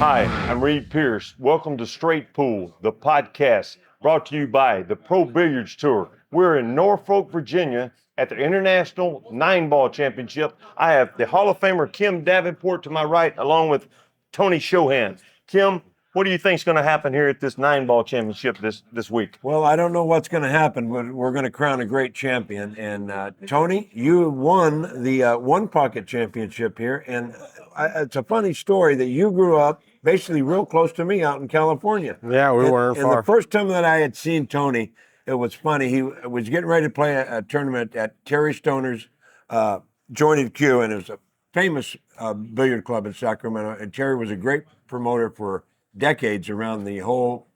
Hi, I'm Reed Pierce. Welcome to Straight Pool, the podcast brought to you by the Pro Billiards Tour. We're in Norfolk, Virginia at the International 9-Ball Championship. I have the Hall of Famer Kim Davenport to my right, along with Tony Chohan. Kim, what do you think is going to happen here at this 9-Ball Championship this week? Well, I don't know what's going to happen, but we're going to crown a great champion. And Tony, you won the One Pocket Championship here. And it's a funny story that you grew up basically real close to me out in California. Yeah, we weren't far. And the first time that I had seen Tony, it was funny. He was getting ready to play a tournament at Terry Stoner's Jointed Q, and it was a famous billiard club in Sacramento. And Terry was a great promoter for decades around the whole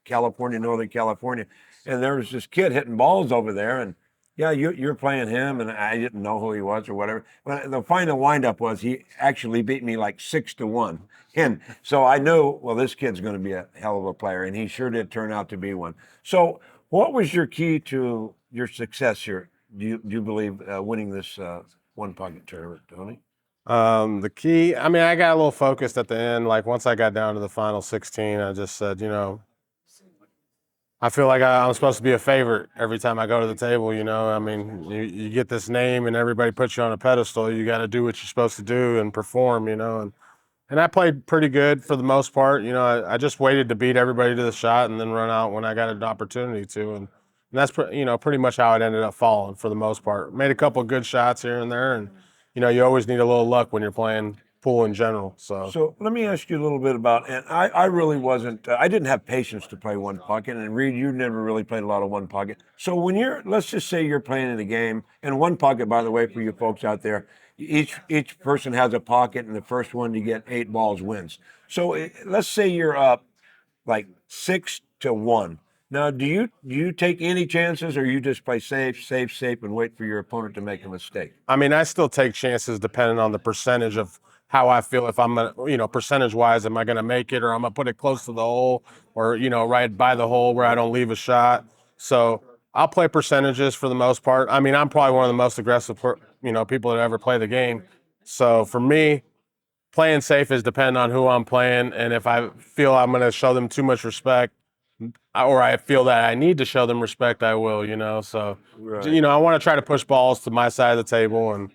California, Northern California. And there was this kid hitting balls over there, and yeah, you're playing him, and I didn't know who he was or whatever. But the final windup was he actually beat me like 6-1. And so I knew, well, this kid's going to be a hell of a player, and he sure did turn out to be one. So what was your key to your success here, do you believe, winning this One Pocket tournament, Tony? The key, I mean, I got a little focused at the end. Like once I got down to the final 16, I just said, I feel like I'm supposed to be a favorite every time I go to the table, I mean, you get this name and everybody puts you on a pedestal. You got to do what you're supposed to do and perform, and I played pretty good for the most part. I just waited to beat everybody to the shot and then run out when I got an opportunity to. And that's, pretty much how it ended up falling for the most part. Made a couple of good shots here and there, and you always need a little luck when you're playing pool in general. So let me ask you a little bit about, and I really wasn't, I didn't have patience to play One Pocket, and Reed, you never really played a lot of One Pocket. So when let's just say you're playing in a game, and One Pocket, by the way, for you folks out there, each person has a pocket, and the first one to get 8 balls wins. So let's say you're up like 6-1. Now, do you take any chances, or you just play safe, and wait for your opponent to make a mistake? I mean, I still take chances depending on the percentage of how I feel. If I'm, percentage-wise, am I going to make it, or I'm going to put it close to the hole, or, right by the hole where I don't leave a shot. So I'll play percentages for the most part. I mean, I'm probably one of the most aggressive, people that ever play the game. So for me, playing safe is dependent on who I'm playing, and if I feel I'm going to show them too much respect, or I feel that I need to show them respect, I will, So, right. I want to try to push balls to my side of the table, and,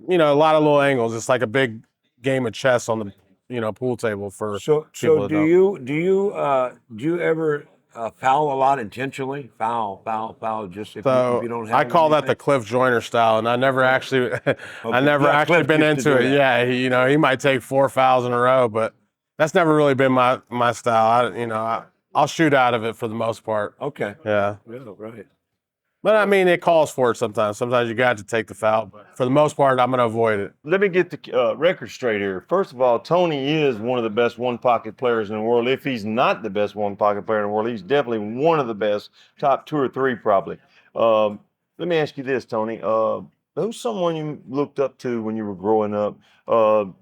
a lot of little angles. It's like a big game of chess on the, pool table for So people that do you ever foul a lot intentionally? Foul, just if you don't have I call that anything? the Cliff Joyner style, and I never actually, I never Yeah, actually Cliff been used to into do it. that. Yeah, he might take 4 fouls in a row, but that's never really been my style. I'll shoot out of it for the most part. Okay. Yeah. Yeah, right. But I mean, it calls for it sometimes. Sometimes you got to take the foul, but for the most part, I'm going to avoid it. Let me get the record straight here. First of all, Tony is one of the best one-pocket players in the world. If he's not the best one-pocket player in the world, he's definitely one of the best, top 2 or 3 probably. Let me ask you this, Tony. Who's someone you looked up to when you were growing up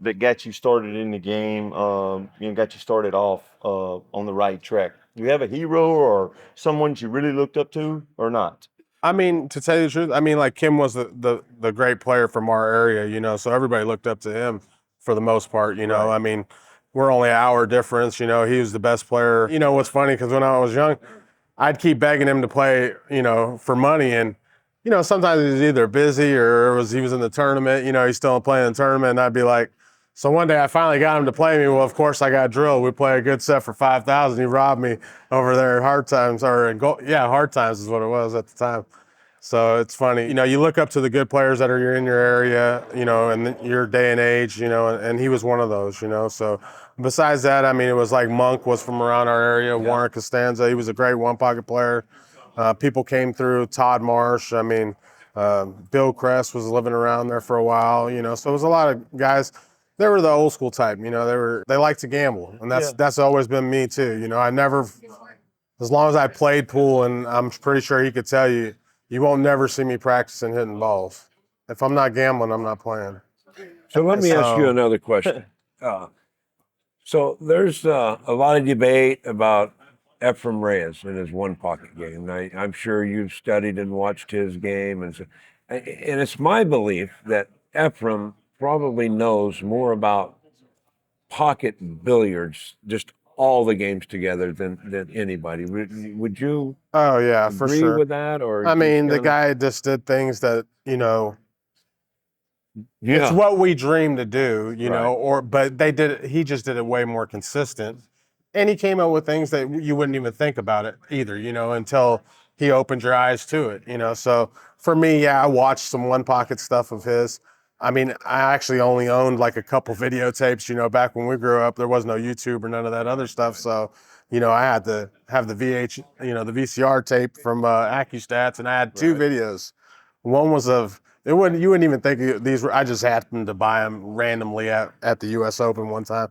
that got you started in the game, got you started off on the right track? Do you have a hero or someone you really looked up to or not? I mean, to tell you the truth, I mean, like Kim was the great player from our area, so everybody looked up to him for the most part, Right. I mean, we're only an hour difference, he was the best player. What's funny, because when I was young, I'd keep begging him to play, for money, and, sometimes he was either busy or he was in the tournament, he's still playing in the tournament, and I'd be like, so one day I finally got him to play me. Well, of course I got drilled. We play a good set for 5,000. He robbed me over there at Hard Times, Hard Times is what it was at the time. So it's funny, you look up to the good players that are in your area, in your day and age, and he was one of those, So besides that, I mean, it was like Monk was from around our area, yeah. Warren Costanza, he was a great one-pocket player. People came through, Todd Marsh, I mean, Bill Kress was living around there for a while, So it was a lot of guys. They were the old school type, they liked to gamble, and that's always been me too. I never, as long as I played pool, and I'm pretty sure he could tell you, you won't never see me practicing hitting balls. If I'm not gambling, I'm not playing. So let me ask you another question. So there's a lot of debate about Efren Reyes and his one pocket game. I'm sure you've studied and watched his game, and it's my belief that Efren probably knows more about pocket billiards, just all the games together than anybody. Would you Oh yeah, for agree sure. with that? Or I just mean, the kinda- guy just did things that, it's yeah, what we dream to do, Right. but he just did it way more consistent. And he came up with things that you wouldn't even think about it either, until he opened your eyes to it. So for me, yeah, I watched some one pocket stuff of his. I mean, I actually only owned like a couple videotapes, back when we grew up. There was no YouTube or none of that other stuff. So, I had to have the the VCR tape from AccuStats, and I had two Right. videos. One was of you wouldn't even think these were. I just happened to buy them randomly at the U.S. Open one time,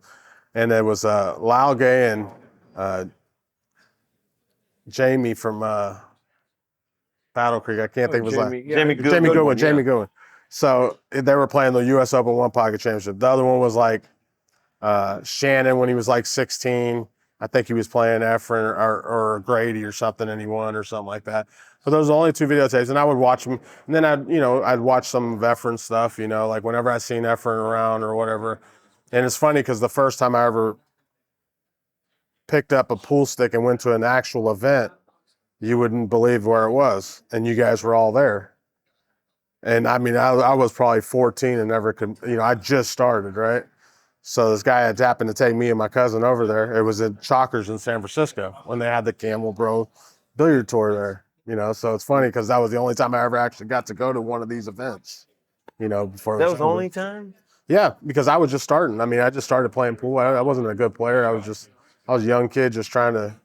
and it was Lyle Gay and Jamie from Battle Creek. I can't think of his name. Jamie Jamie Goodwin, Goodwin. yeah. Jamie Goodwin. So they were playing the U.S. Open One Pocket Championship. The other one was like Shannon when he was like 16. I think he was playing Efren or Grady or something, and he won or something like that. But those are the only two videotapes, and I would watch them. And then I'd watch some of Efren's stuff, like whenever I seen Efren around or whatever. And it's funny because the first time I ever picked up a pool stick and went to an actual event, you wouldn't believe where it was, and you guys were all there. And I mean, I was probably 14 and never could, I just started, right? So this guy had happened to take me and my cousin over there. It was at Chalkers in San Francisco when they had the Camel Bro Billiard Tour there. So it's funny because that was the only time I ever actually got to go to one of these events, before it That was was the over. only time? Yeah, because I was just starting. I mean, I just started playing pool. I wasn't a good player. I was a young kid just trying to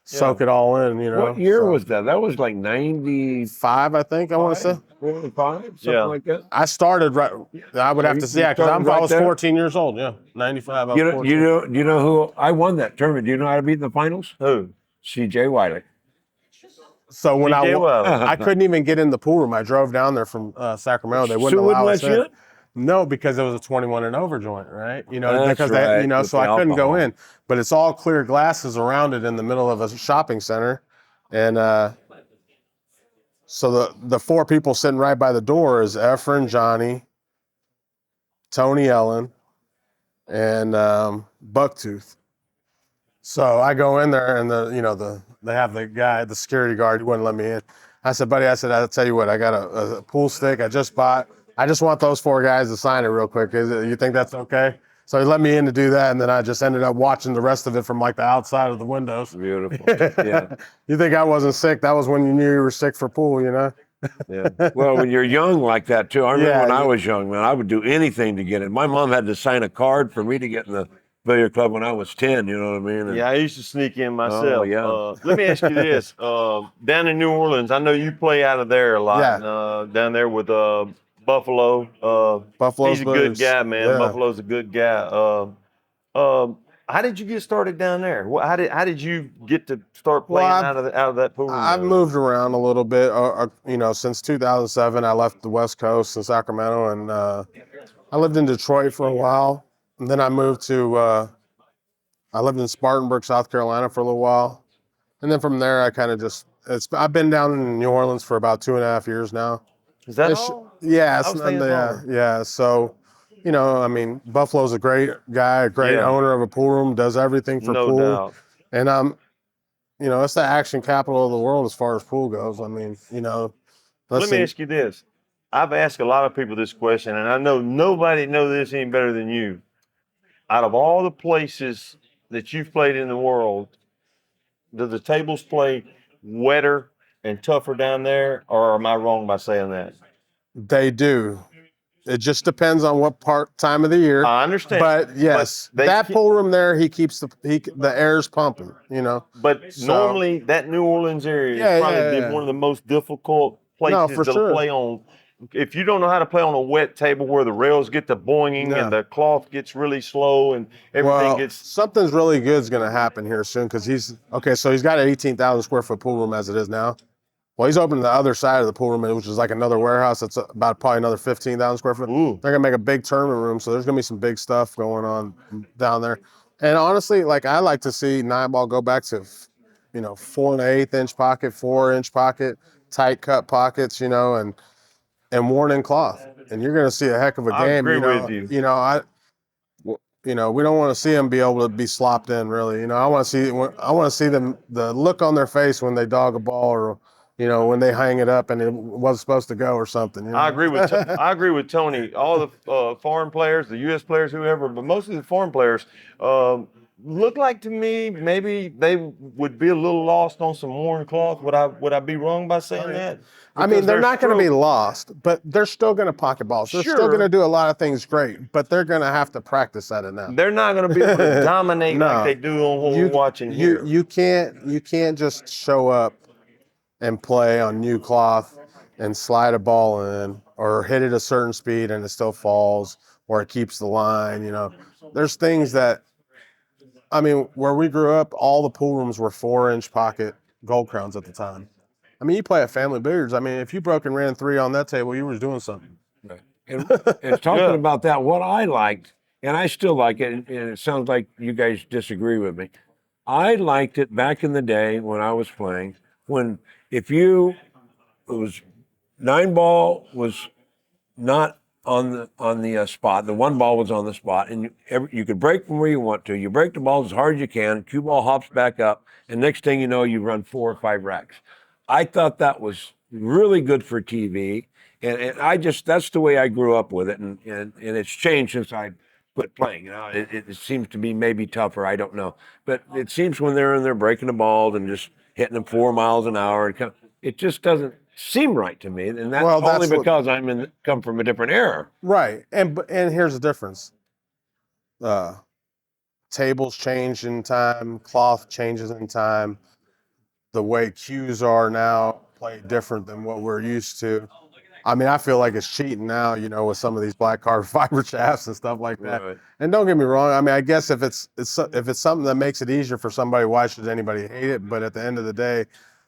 soak it all in, What year So, was that? That was like 95, 5, I think, I want to say. 45, something Yeah. like that. I started right. I would So have you to say, yeah, because started I right was there? 14 years old. Yeah, 95. I was You know, 14. you know who I won that tournament? Do you know how to beat in the finals? Who? C.J. Wiley. So when C.J. Wiley. I couldn't even get in the pool room. I drove down there from Sacramento. They wouldn't Sue wouldn't allow us let you in. in? No, because it was a 21 and over joint, right? That's because right, with so the I couldn't go alcohol. in. But it's all clear glasses around it in the middle of a shopping center, and so the four people sitting right by the door is Efren, Johnny, Tony Ellen, and Bucktooth. So I go in there, and they have the security guard. He wouldn't let me in. I said, buddy, I'll tell you what, I got a pool stick I just bought. I just want those four guys to sign it real quick. You think that's okay? So he let me in to do that, and then I just ended up watching the rest of it from like the outside of the windows. Beautiful. Yeah. You think I wasn't sick? That was when you knew you were sick for pool, Yeah. Well, when you're young like that too. I remember Yeah, when I was young, man, I would do anything to get in. My mom had to sign a card for me to get in the billiard club when I was 10, you know what I mean? And, Yeah, I used to sneak in myself. yeah. Let me ask you this. Down in New Orleans, I know you play out of there a lot. Yeah. And, down there with Buffalo. Buffalo's He's a good Billiards. guy, man. Yeah. Buffalo's a good guy. How did you get started down there? How did you get to start Well, playing out of that pool room? I've moved around a little bit. Since 2007, I left the West Coast in Sacramento, and I lived in Detroit for a while. And then I moved to, I lived in Spartanburg, South Carolina for a little while. And then from there, I kind of I've been down in New Orleans for about 2.5 years now. Is that all? Yeah, I was thinking longer. yeah. So, I mean, Buffalo's a great guy, a great Yeah. owner of a pool room, does everything for No pool. doubt. And it's the action capital of the world as far as pool goes. I mean, Let me ask you this. I've asked a lot of people this question, and I know nobody knows this any better than you. Out of all the places that you've played in the world, do the tables play wetter and tougher down there, or am I wrong by saying that? They do. It just depends on what time of the year. I understand. But yes, But that pool room there, he keeps the air's pumping, But So- normally that New Orleans area Yeah, is probably yeah. one of the most difficult places for to sure. play on. If you don't know how to play on a wet table where the rails get to boinging Yeah. and the cloth gets really slow and everything gets something's really good is going to happen here soon because so he's got an 18,000 square foot pool room as it is now. Well, he's opening the other side of the pool room, which is like another warehouse that's about probably another 15,000 square foot. Ooh. They're going to make a big tournament room, so there's going to be some big stuff going on down there. And honestly, like I like to see 9-ball go back to, 4 1/8 inch pocket, 4-inch pocket, tight cut pockets, and worn in cloth. And you're going to see a heck of a I game. agree with you. we don't want to see them be able to be slopped in. Really, I want to see them, the look on their face when they dog a ball, or when they hang it up and it wasn't supposed to go or something. I agree with Tony. All the foreign players, the U.S. players, whoever, but mostly the foreign players, look like to me maybe they would be a little lost on some worn cloth. Would I be wrong by saying that? I mean, Because they're their not going to be stroke- lost, but they're still going to pocket balls. They're still Sure. going to do a lot of things great, but they're going to have to practice at it now. They're not going to be able to dominate No. like they do on what we're watching here. You can't just show up and play on new cloth and slide a ball in, or hit it a certain speed and it still falls, or it keeps the line. There's things that, I mean, where we grew up, all the pool rooms were 4-inch pocket gold crowns at the time. I mean, you play at Family Billiards. I mean, if you broke and ran 3 on that table, you was doing something. Right. And talking about that, what I liked, and I still like it, and it sounds like you guys disagree with me. I liked it back in the day when I was playing, when it was 9-ball was not on the spot. The 1 ball was on the spot, and you could break from where you want to. You break the balls as hard as you can. Cue ball hops back up, and next thing you know, you run 4 or 5 racks. I thought that was really good for TV, and that's the way I grew up with it, and it's changed since I quit playing. It seems to be maybe tougher. I don't know, but it seems when they're in there breaking the balls and just hitting them 4 miles an hour, it just doesn't seem right to me, and that's only because come from a different era. Right, and here's the difference. Tables change in time, cloth changes in time. The way cues are now play different than what we're used to. I mean, I feel like it's cheating now, with some of these black carbon fiber shafts and stuff like that. Right. And don't get me wrong. I mean, I guess if it's something that makes it easier for somebody, why should anybody hate it? But at the end of the day,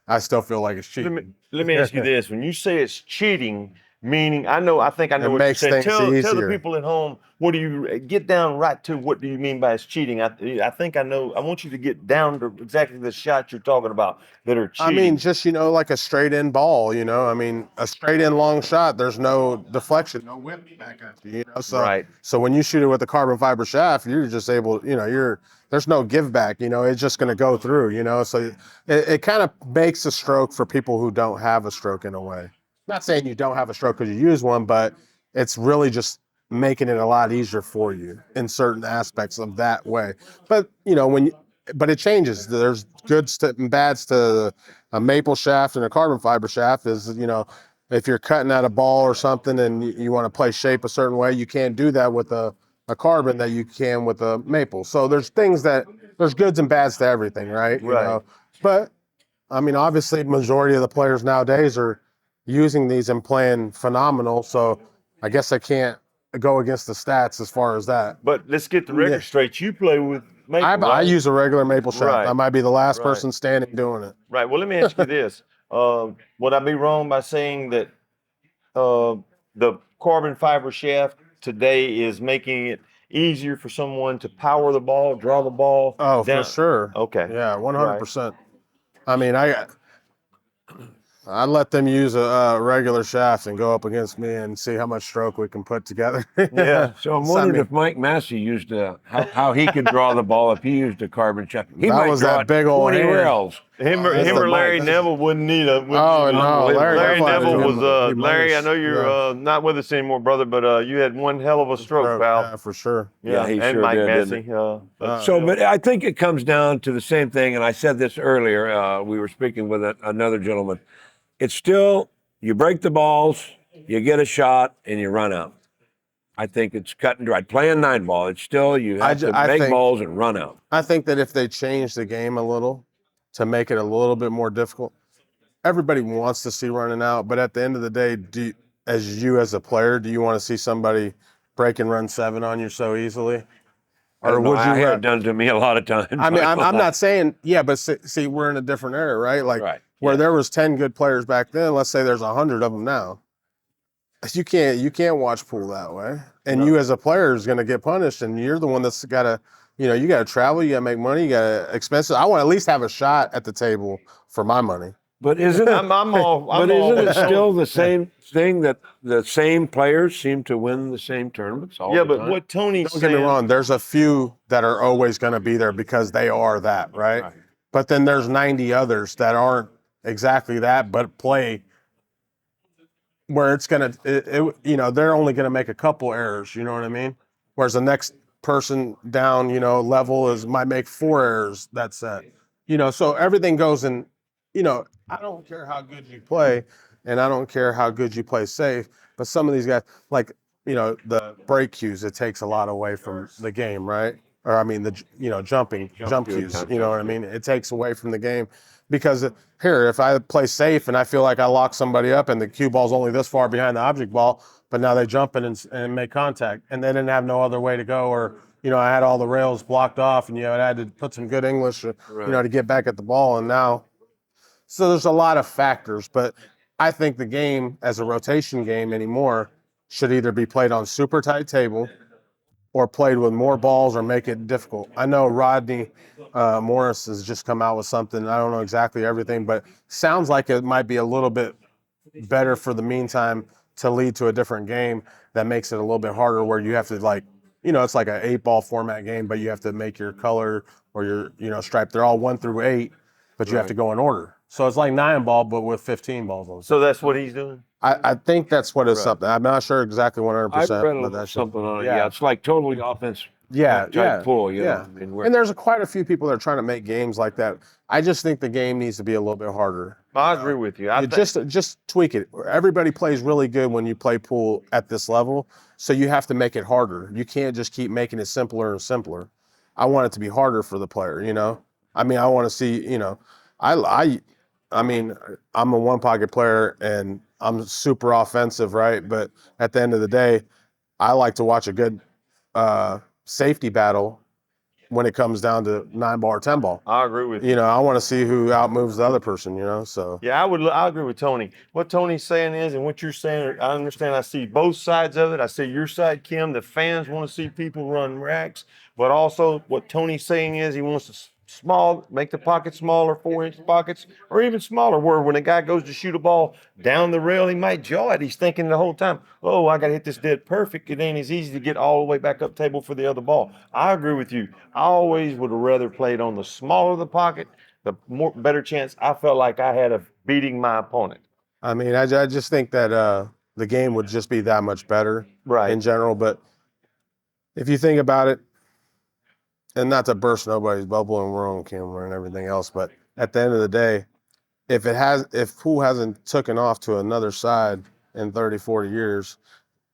I still feel like it's cheating. Let me ask you this: when you say it's cheating, meaning I think I know It what makes you're saying. things Tell the easier. people at home, what do you get down right to? What do you mean by it's cheating? I think I know. I want you to get down to exactly the shots you're talking about that are cheating. I mean, just, like a straight in ball, I mean, a straight in long shot, there's no deflection, no whip back at you, So, Right. So when you shoot it with a carbon fiber shaft, you're just able, there's no give back, it's just going to go through, So it kind of makes a stroke for people who don't have a stroke in a way. Not saying you don't have a stroke because you use one, but it's really just making it a lot easier for you in certain aspects of that way. But, but it changes. There's goods and bads to a maple shaft and a carbon fiber shaft is, if you're cutting at a ball or something and you want to play shape a certain way, you can't do that with a carbon that you can with a maple. So there's goods and bads to everything, right? Right. But I mean, obviously majority of the players nowadays are using these and playing phenomenal. So I guess I can't go against the stats as far as that. But let's get the record straight. You play with maple, I right? use a regular maple shaft. Right. I might be the last Right. person standing doing it. Right. Well, let me ask you this: would I be wrong by saying that the carbon fiber shaft today is making it easier for someone to power the ball, draw the ball? Oh, down? for sure. Okay. Yeah, 100%. I mean, I let them use a regular shaft and go up against me and see how much stroke we can put together. Yeah. So I'm wondering if Mike Massey used how he could draw the ball if he used a carbon shaft. He That might was draw that big old 20 hand. rails. Him or Larry Neville wouldn't need a. Oh, no, Larry Neville was Neville. Larry. I know you're Yeah. Not with us anymore, brother, but you had one hell of a stroke, pal. Yeah, for sure. Yeah, he and sure Mike did, Massey. didn't But I think it comes down to the same thing, and I said this earlier. We were speaking with another gentleman. It's still, you break the balls, you get a shot, and you run out. I think it's cut and dried. Playing 9-ball, it's still, you have to make balls and run out. I think that if they change the game a little to make it a little bit more difficult, everybody wants to see running out, but at the end of the day, as a player, do you want to see somebody break and run 7 on you so easily? Or would you have it done to me a lot of times? I mean, I'm not saying, but see, we're in a different era, right? Like where there was 10 good players back then, let's say there's 100 of them now. You can't watch pool that way. And you as a player is going to get punished, and you're the one that's got to, you got to travel, you got to make money, you got to expenses. I want to at least have a shot at the table for my money. But isn't it still the same thing that the same players seem to win the same tournaments all Yeah, the but time? what Tony's Don't get me saying, wrong. There's a few that are always going to be there because they are that, right? Right. But then there's 90 others that aren't exactly that, but play where it's going to, they're only going to make a couple errors. You know what I mean? Whereas the next person down, level might make 4 errors that set. So everything goes in, I don't care how good you play and I don't care how good you play safe, but some of these guys, like, the break cues, it takes a lot away from the game, right? Or I mean, jump cues, you know what I mean? It takes away from the game because here, if I play safe and I feel like I lock somebody up and the cue ball's only this far behind the object ball, but now they jump in and make contact and they didn't have no other way to go, or, I had all the rails blocked off and, I had to put some good English, to get back at the ball. And now, so there's a lot of factors, but I think the game as a rotation game anymore should either be played on super tight table or played with more balls or make it difficult. I know Rodney Morris has just come out with something. I don't know exactly everything, but sounds like it might be a little bit better for the meantime to lead to a different game that makes it a little bit harder where you have to it's like an 8-ball format game, but you have to make your color or your stripe. They're all 1 through 8, but you have to go in order. So it's like 9-ball, but with 15 balls on it. so that's what he's doing? I think that's what it's something. I'm not sure exactly 100%. I've read but that's something on it. Yeah, it's like totally offense. Yeah, type pull, yeah. I mean, And there's quite a few people that are trying to make games like that. I just think the game needs to be a little bit harder. I agree with you. Just tweak it. Everybody plays really good when you play pool at this level, so you have to make it harder. You can't just keep making it simpler and simpler. I want it to be harder for the player. I mean, I want to see. I mean, I'm a one-pocket player and I'm super offensive, right? But at the end of the day, I like to watch a good safety battle when it comes down to 9-ball or 10-ball. I agree with you. I want to see who outmoves the other person, so. Yeah, I agree with Tony. What Tony's saying is, and what you're saying, I understand. I see both sides of it. I see your side, Kim. The fans want to see people run racks, but also what Tony's saying is he wants to make the pocket smaller, 4-inch pockets, or even smaller, where when a guy goes to shoot a ball down the rail, he might jaw it. He's thinking the whole time, oh, I got to hit this dead perfect. It ain't as easy to get all the way back up table for the other ball. I agree with you. I always would have rather played on the smaller the pocket, the better chance I felt like I had of beating my opponent. I mean, I just think that the game would just be that much better in general. But if you think about it, and not to burst nobody's bubble, and we're on camera and everything else, but at the end of the day, if pool hasn't taken off to another side in 30, 40 years,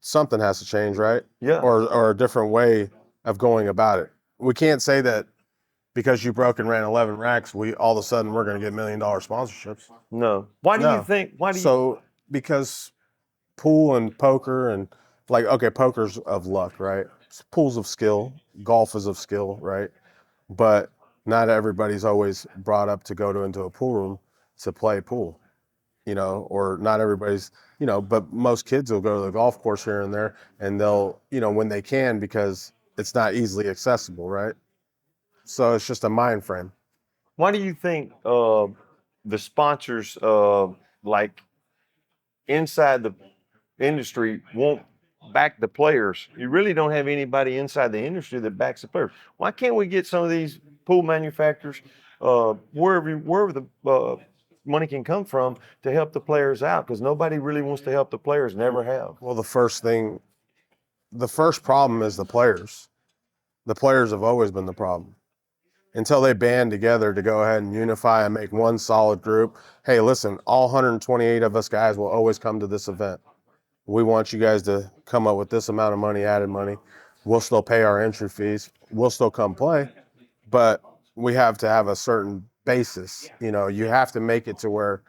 something has to change, right? Yeah. Or a different way of going about it. We can't say that because you broke and ran 11 racks, all of a sudden we're going to get $1 million sponsorships. No. Why do you think? Because pool and poker and poker's of luck, right? Pool's of skill, golf is of skill, right? But not everybody's always brought up to go into a pool room to play pool, or not everybody's, but most kids will go to the golf course here and there, and they'll, when they can, because it's not easily accessible, right? So it's just a mind frame. Why do you think the sponsors, like inside the industry, won't back the players? You really don't have anybody inside the industry that backs the players. Why can't we get some of these pool manufacturers, wherever the money can come from, to help the players out? Because nobody really wants to help the players, never have. Well, the first problem is the players. The players have always been the problem. Until they band together to go ahead and unify and make one solid group. Hey, listen, all 128 of us guys will always come to this event. We want you guys to come up with this amount of money, added money. We'll still pay our entry fees. We'll still come play, but we have to have a certain basis. You have to make it to where,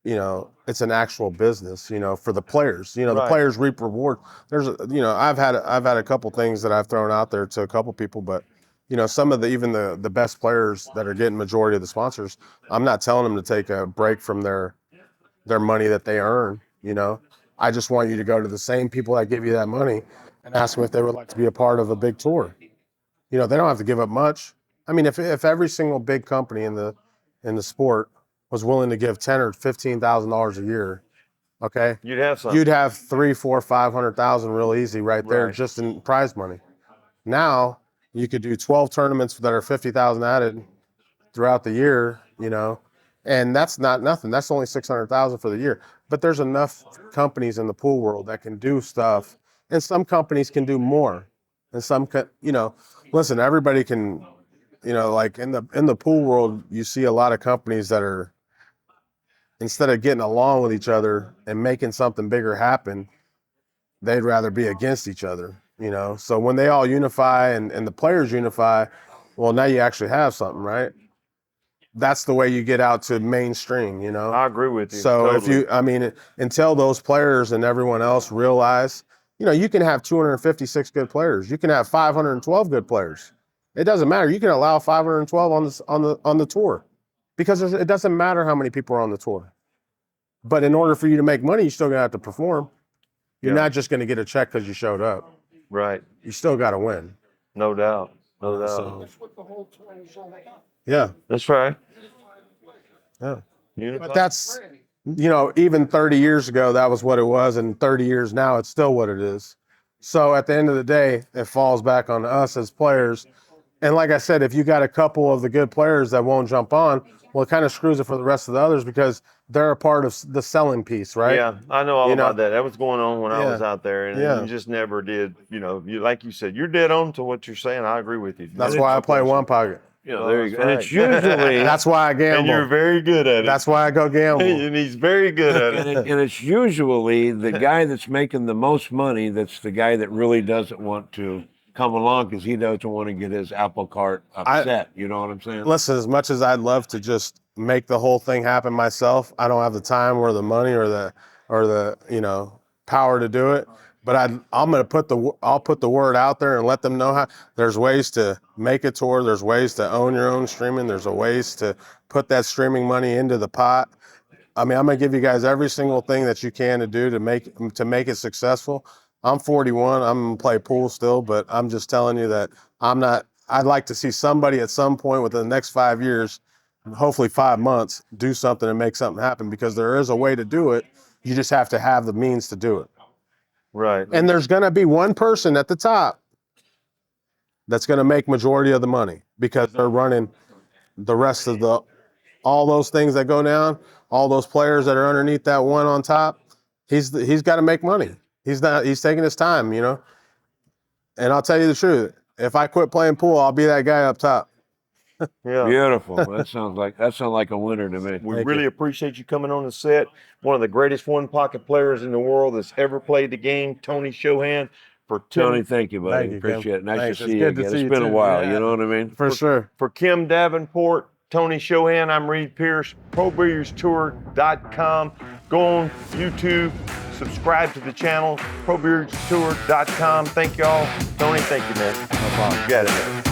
it's an actual business, for the players. The players reap reward. There's, I've had a couple things that I've thrown out there to a couple people, but some of the best players that are getting majority of the sponsors, I'm not telling them to take a break from their money that they earn. I just want you to go to the same people that give you that money and ask them if they would like to be a part of a big tour. They don't have to give up much. I mean, if every single big company in the sport was willing to give $10,000 or $15,000 a year, okay, You'd have something. you'd have 300,000, 400,000, 500,000 real easy right there Right. just in prize money. Now you could do 12 tournaments that are 50,000 added throughout the year, you know, and that's not nothing. That's only 600,000 for the year. But there's enough companies in the pool world that can do stuff, and some companies can do more, and some you know, listen, everybody can, you know, like in the pool world, you see a lot of companies that are, instead of getting along with each other and making something bigger happen, they'd rather be against each other, you know. So when they all unify and the players unify, well, now you actually have something, right? That's the way you get out to mainstream, you know. I agree with you. So totally. if you, I mean, until those players and everyone else realize, you know, you can have 256 good players, you can have 512 good players. It doesn't matter. You can allow 512 on the tour, because it doesn't matter how many people are on the tour. But in order for you to make money, you're still gonna have to perform. You're Yeah. not just gonna get a check because you showed up. Right. You still got to win. No doubt. No doubt. So, yeah, That's right. yeah. Unify. But that's, you know, even 30 years ago, that was what it was. And 30 years now, it's still what it is. So at the end of the day, it falls back on us as players. And like I said, if you got a couple of the good players that won't jump on, well, it kind of screws it for the rest of the others, because they're a part of the selling piece, right? Yeah, I know all You know? about that. That was going on when I Yeah. was out there, and Yeah. you just never did. You know, you like you said, you're dead on to what you're saying. I agree with you. That's why I play one pocket. Yeah, There you go. that's And it's right. usually That's why I gamble. And you're very good at it. That's why I go gamble. And he's very good at it. and it's usually the guy that's making the most money that's the guy that really doesn't want to come along because he doesn't want to get his apple cart upset. You know what I'm saying? Listen, as much as I'd love to just make the whole thing happen myself, I don't have the time or the money or the you know, power to do it. But I'll put the word out there and let them know how there's ways to make a tour. There's ways to own your own streaming. There's a ways to put that streaming money into the pot. I mean, I'm gonna give you guys every single thing that you can to do to make it successful. I'm 41. I'm gonna play pool still, but I'm just telling you that I'm not. I'd like to see somebody at some point within the next 5 years, hopefully 5 months, do something and make something happen, because there is a way to do it. You just have to have the means to do it. Right. And there's going to be one person at the top that's going to make majority of the money, because they're running the rest of all those things that go down, all those players that are underneath that one on top. He's got to make money. He's taking his time, you know. And I'll tell you the truth. If I quit playing pool, I'll be that guy up top. Yeah. Beautiful. That sounds like a winner to me. We Thank really appreciate you coming on the set. One of the greatest one pocket players in the world that's ever played the game, Tony Chohan. For Tony, thank you, buddy. Thank you, Kim. Appreciate it. Nice Thanks. to It's see you good to again. see It's you been a too. while. Yeah. You know what I mean? For sure. For Kim Davenport, Tony Chohan, I'm Reed Pierce, ProBilliardsTour.com. Go on YouTube, subscribe to the channel, ProBilliardsTour.com. Thank y'all. Tony, thank you, man. No problem. You got it, man.